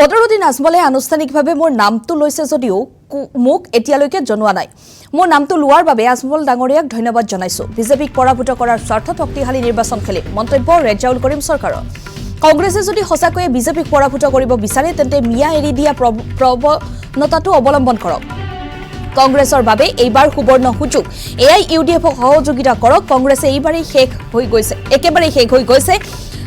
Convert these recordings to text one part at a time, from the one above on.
বদৰুদ্দিন আজমলে আনুষ্ঠানিকভাৱে মোৰ নামটো লৈছে যদিও মোক এতিয়ালৈকে জনোৱা নাই। মোৰ নামটো লোৱাৰ বাবে আজমল ডাঙৰীয়াক ধন্যবাদ জনাইছো। বিজেপিক পৰাভূত কৰাৰ স্বাৰ্থত শক্তিশালী নিৰ্বাচন খেলিম। মন্তব্য ৰেজাউল কৰিম চৰকাৰৰ। কংগ্ৰেছে যদি সঁচাকৈয়ে বিজেপিক পৰাভূত কৰিব বিচাৰে তেন্তে মিয়া এৰি দিয়া প্ৰৱণতাটো অৱলম্বন কৰক। কংগ্ৰেছৰ বাবে এইবাৰ সুবৰ্ণ সুযোগ। AIUDFক সহযোগিতা কৰক। কংগ্ৰেছে এইবাৰেই একেবাৰে শেষ হৈ গৈছে।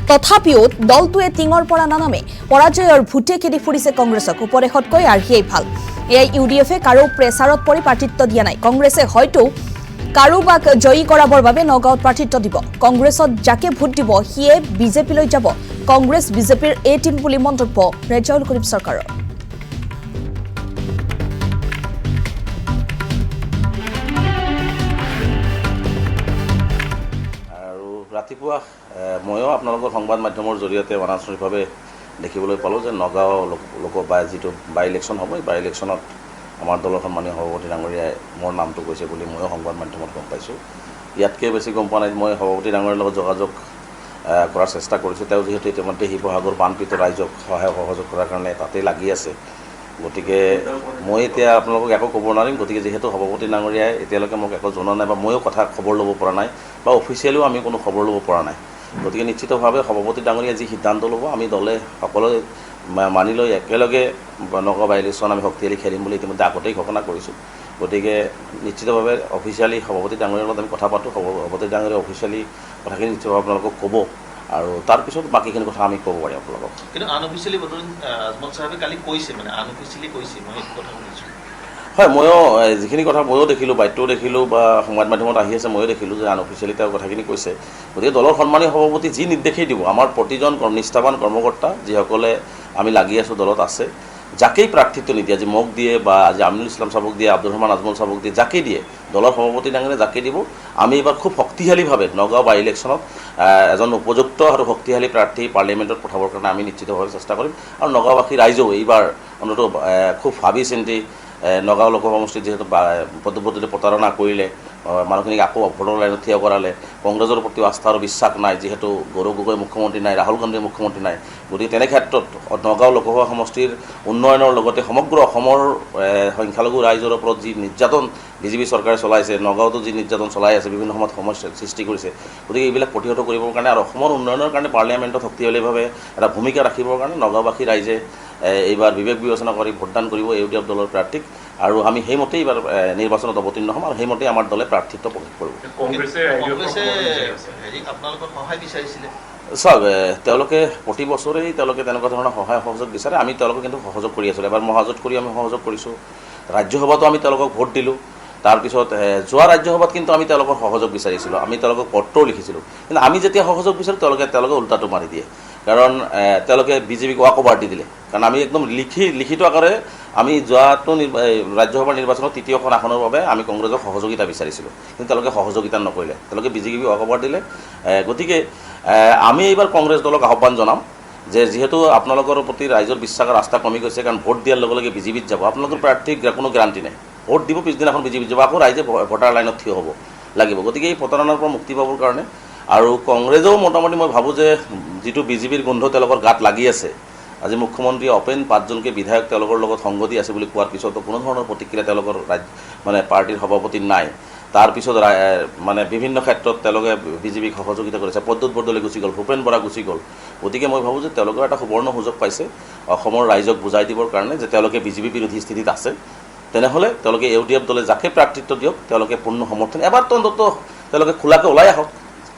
তথাপিও দলটোৱে টিঙৰ পৰা নানামে। পৰাজয়ৰ ভূতে খেদি ফুৰিছে কংগ্ৰেছক। উপদেশতকৈ আৰ্হিয়েই ভাল। AIUDFে কাৰো প্ৰেছাৰত পৰি প্ৰাৰ্থিত্ব দিয়া নাই। কংগ্ৰেছে হয়তো কাৰোবাক জয়ী কৰাবৰ বাবে নগাঁৱত প্ৰাৰ্থিত্ব দিব। কংগ্ৰেছত যাকে ভোট দিব সিয়ে বিজেপিলৈ যাব। কংগ্ৰেছ বিজেপিৰ এ টিম বুলি মন্তব্য ৰেজাউল কৰিম চৰকাৰৰ। ৰাতিপুৱা ময়ো আপোনালোকৰ সংবাদ মাধ্যমৰ জৰিয়তে অনানুষ্ঠানিকভাৱে দেখিবলৈ পালোঁ যে নগাঁও যিটো বাই ইলেকশ্যন হ'ব, এই বাই ইলেকশ্যনত আমাৰ দলৰ সন্মানীয় সভাপতি ডাঙৰীয়াই মোৰ নামটো কৈছে বুলি ময়ো সংবাদ মাধ্যমত গম পাইছোঁ। ইয়াতকৈ বেছি গম পোৱা নাই। মই সভাপতি ডাঙৰীয়াৰ লগত যোগাযোগ কৰাৰ চেষ্টা কৰিছোঁ। তেওঁ যিহেতু ইতিমধ্যে শিৱসাগৰ বানপীড়িত ৰাইজক সহযোগ কৰাৰ কাৰণে তাতেই লাগি আছে, গতিকে মই এতিয়া আপোনালোকক একো ক'ব নোৱাৰিম। গতিকে যিহেতু সভাপতি ডাঙৰীয়াই এতিয়ালৈকে মোক একো জনোৱা নাই বা ময়ো খবৰ ল'ব পৰা নাই বা অফিচিয়েলিও আমি কোনো খবৰ ল'ব পৰা নাই, গতিকে নিশ্চিতভাৱে সভাপতি ডাঙৰীয়াই যি সিদ্ধান্ত ল'ব আমি দলে সকলোৱে মানি লৈ একেলগে নগাঁও বাই ইলেকশ্যন আমি শক্তিশালী খেলিম বুলি ইতিমধ্যে আগতেই ঘোষণা কৰিছোঁ। গতিকে নিশ্চিতভাৱে অফিচিয়েলি সভাপতি ডাঙৰীয়াৰ লগত আমি কথা পাতোঁ। সভাপতি ডাঙৰীয়াই অফিচিয়েলি কথাখিনি নিশ্চিতভাৱে আপোনালোকক ক'ব আৰু তাৰপিছত বাকীখিনি কথা আমি ক'ব পাৰিম আপোনালোকক। কিন্তু আনঅফিচিয়েলি বদৰুদ্দিন আজমল চাহাবে কালি কৈছে, মানে আনঅফিচিয়েলি কৈছে, মই এইটো কথা শুনিছোঁ। হয়, ময়ো যিখিনি কথা ময়ো দেখিলোঁ, বাৰ্তাও দেখিলোঁ বা সংবাদ মাধ্যমত আহি আছে, ময়ো দেখিলোঁ যে আনঅফিচিয়েলি তেওঁ কথাখিনি কৈছে। গতিকে দলৰ সন্মানীয় সভাপতি যি নিৰ্দেশেই দিব, আমাৰ প্ৰতিজন নিষ্ঠাৱান কৰ্মকৰ্তা যিসকলে আমি লাগি আছোঁ দলত আছে, যাকেই প্ৰাৰ্থিত্ব নিদিয়ে, আজি মোক দিয়ে বা আজি আমিনুল ইছলাম চাবুক দিয়ে, আব্দুৰ ৰহমান আজমল চাবুক দিয়ে, যাকেই দিয়ে দলৰ সভাপতি ডাঙৰীয়াই যাকে দিব, আমি এইবাৰ খুব শক্তিশালীভাৱে নগাঁও বাই ইলেকশ্যনত এজন উপযুক্ত আৰু শক্তিশালী প্ৰাৰ্থী পাৰ্লিয়ামেণ্টত পঠাবৰ কাৰণে আমি নিশ্চিতভাৱে চেষ্টা কৰিম। আৰু নগাঁওবাসী ৰাইজেও এইবাৰ অন্ততঃ খুব ভাবি চিন্তি নগাঁও লোকসভা সমষ্টিত যিহেতু পদ্ধতিৰে প্ৰতাৰণা কৰিলে, মানুহখিনিক আকৌ ভোটৰ লাইনত থিয় কৰালে, কংগ্ৰেছৰ প্ৰতি আস্থা আৰু বিশ্বাস নাই, যিহেতু গৌৰৱ গগৈ মুখ্যমন্ত্ৰী নাই, ৰাহুল গান্ধী মুখ্যমন্ত্ৰী নাই। গতিকে তেনে ক্ষেত্ৰত নগাঁও লোকসভা সমষ্টিৰ উন্নয়নৰ লগতে সমগ্ৰ অসমৰ সংখ্যালঘু ৰাইজৰ ওপৰত যি নিৰ্যাতন বিজেপি চৰকাৰে চলাইছে, নগাঁৱতো যি নিৰ্যাতন চলাই আছে, বিভিন্ন সময়ত সমস্যাৰ সৃষ্টি কৰিছে, গতিকে এইবিলাক প্ৰতিহত কৰিবৰ কাৰণে আৰু অসমৰ উন্নয়নৰ কাৰণে পাৰ্লিয়ামেণ্টত শক্তিশালীভাৱে এটা ভূমিকা ৰাখিবৰ কাৰণে নগাঁওবাসী ৰাইজে এইবাৰ বিবেক বিবেচনা কৰি ভোটদান কৰিব AIUDF দলৰ প্ৰাৰ্থীক, আৰু আমি সেইমতেই এইবাৰ নিৰ্বাচনত অৱতীৰ্ণ হ'ম আৰু সেইমতেই আমাৰ দলে প্ৰাৰ্থিত্ব প্ৰকাশ কৰিব। চাওক, তেওঁলোকে প্ৰতি বছৰেই তেওঁলোকে তেনেকুৱা ধৰণৰ সহায় সহযোগ বিচাৰে। আমি তেওঁলোকক কিন্তু সহযোগ কৰি আছিলোঁ। এবাৰ মহাজোঁট কৰি আমি সহযোগ কৰিছোঁ। ৰাজ্যসভাতো আমি তেওঁলোকক ভোট দিলোঁ। তাৰপিছত যোৱা ৰাজ্যসভাত কিন্তু আমি তেওঁলোকৰ সহযোগ বিচাৰিছিলোঁ। আমি তেওঁলোকক পত্ৰও লিখিছিলোঁ। কিন্তু আমি যেতিয়া সহযোগ বিচাৰোঁ তেওঁলোকে উল্টাটো মাৰি দিয়ে, কাৰণ তেওঁলোকে বিজেপিক ৱাকঅভাৰ দি দিলে। কাৰণ আমি একদম লিখিত আকাৰে আমি যোৱাটো ৰাজ্যসভাৰ নিৰ্বাচনত তৃতীয়খন আসনৰ বাবে আমি কংগ্ৰেছক সহযোগিতা বিচাৰিছিলোঁ, কিন্তু তেওঁলোকে সহযোগিতা নকৰিলে, তেওঁলোকে বিজেপিক ৱাকঅভাৰ দিলে। গতিকে আমি এইবাৰ কংগ্ৰেছ দলক আহ্বান জনাম যে যিহেতু আপোনালোকৰ প্ৰতি ৰাইজৰ বিশ্বাস আৰু আস্থা কমি গৈছে, কাৰণ ভোট দিয়াৰ লগে লগে বিজেপিত যাব, আপোনালোকৰ প্ৰাৰ্থীৰ কোনো গেৰাণ্টি নাই। ভোট দিব, পিছদিনাখন বিজেপিত যাব, আকৌ ৰাইজে ভোটাৰ লাইনত থিয় হ'ব লাগিব। গতিকে এই প্ৰতাৰণাৰ পৰা মুক্তি পাবৰ কাৰণে আৰু কংগ্ৰেছেও মোটামুটি মই ভাবোঁ যে যিটো বিজেপিৰ গোন্ধ তেওঁলোকৰ গাত লাগি আছে, আজি মুখ্যমন্ত্ৰী অপেন 5জনকৈ বিধায়ক তেওঁলোকৰ লগত সংগতি আছে বুলি কোৱাৰ পিছতো কোনো ধৰণৰ প্ৰতিক্ৰিয়া তেওঁলোকৰ পাৰ্টীৰ সভাপতিৰ নাই। তাৰপিছত বিভিন্ন ক্ষেত্ৰত তেওঁলোকে বিজেপিক সহযোগিতা কৰিছে। প্ৰদ্যুৎ বৰদলৈ গুচি গ'ল, ভূপেন বৰা গুচি গ'ল। গতিকে মই ভাবোঁ যে তেওঁলোকৰ এটা সুবৰ্ণ সুযোগ পাইছে অসমৰ ৰাইজক বুজাই দিবৰ কাৰণে যে তেওঁলোকে বিজেপি বিৰোধী স্থিতিত আছে। তেনেহ'লে তেওঁলোকে AIUDF দলে যাকে প্ৰাৰ্থিত্ব দিয়ক তেওঁলোকে পূৰ্ণ সমৰ্থন। এবাৰতো অন্তত তেওঁলোকে খোলাকৈ ওলাই আহক,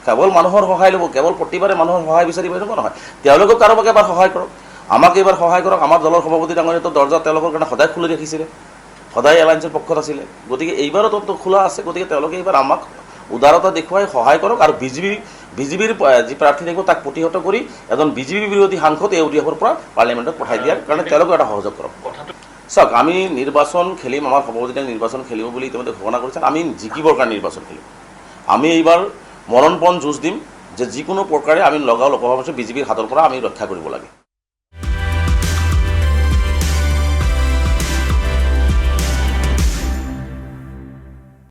কেৱল মানুহৰ সহায় ল'ব, কেৱল প্ৰতিবাৰে মানুহৰ সহায় বিচাৰিব এনেকুৱা নহয়। তেওঁলোকেও কাৰোবাক এবাৰ সহায় কৰক, আমাক এইবাৰ সহায় কৰক। আমাৰ দলৰ সভাপতি ডাঙৰীয়াতো দৰ্জা তেওঁলোকৰ কাৰণে সদায় খুলি ৰাখিছিলে, সদায় এলায়েন্সৰ পক্ষত আছিলে। গতিকে এইবাৰো তন্ত খোলা আছে। গতিকে তেওঁলোকে এইবাৰ আমাক উদাৰতা দেখুৱাই সহায় কৰক আৰু বিজেপিৰ যি প্ৰাৰ্থী থাকিব তাক প্ৰতিহত কৰি এজন বিজেপি বিৰোধী সাংসদ AIUDFৰ পৰা পাৰ্লিয়ামেণ্টত পঠাই দিয়াৰ কাৰণে তেওঁলোকে এটা সহযোগ কৰক। চাওক, আমি নিৰ্বাচন খেলিম, আমাৰ সভাপতিয়ে নিৰ্বাচন খেলিব বুলি ইতিমধ্যে ঘোষণা কৰিছে। আমি জিকিবৰ কাৰণে নিৰ্বাচন খেলিম। আমি এইবাৰ মৰণপণ যুঁজ দিম যে যিকোনো প্ৰকাৰে আমি নগাঁও লোকসভা সমষ্টি বিজেপিৰ হাতৰ পৰা আমি ৰক্ষা কৰিব লাগে।